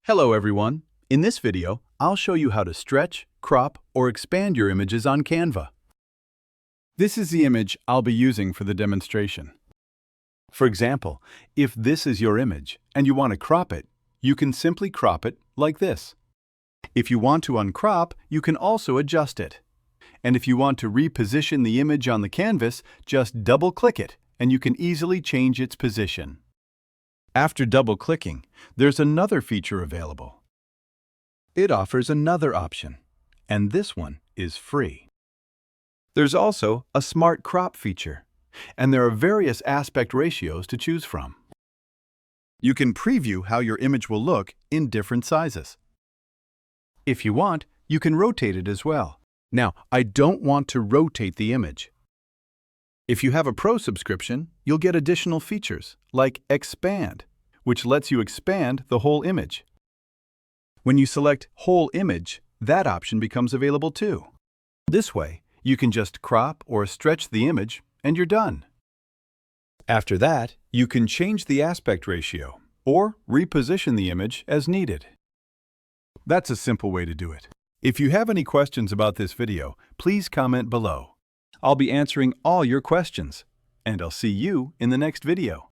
Hello everyone. In this video, I'll show you how to stretch, crop, or expand your images on Canva. This is the image I'll be using for the demonstration. For example, if this is your image and you want to crop it, you can simply crop it like this. If you want to uncrop, you can also adjust it. And if you want to reposition the image on the canvas, just double-click it and you can easily change its position. After double-clicking, there's another feature available. It offers another option, and this one is free. There's also a Smart Crop feature, and there are various aspect ratios to choose from. You can preview how your image will look in different sizes. If you want, you can rotate it as well. Now, I don't want to rotate the image. If you have a Pro subscription, you'll get additional features like Expand, which lets you expand the whole image. When you select Whole Image, that option becomes available too. This way, you can just crop or stretch the image and you're done. After that, you can change the aspect ratio or reposition the image as needed. That's a simple way to do it. If you have any questions about this video, please comment below. I'll be answering all your questions, and I'll see you in the next video.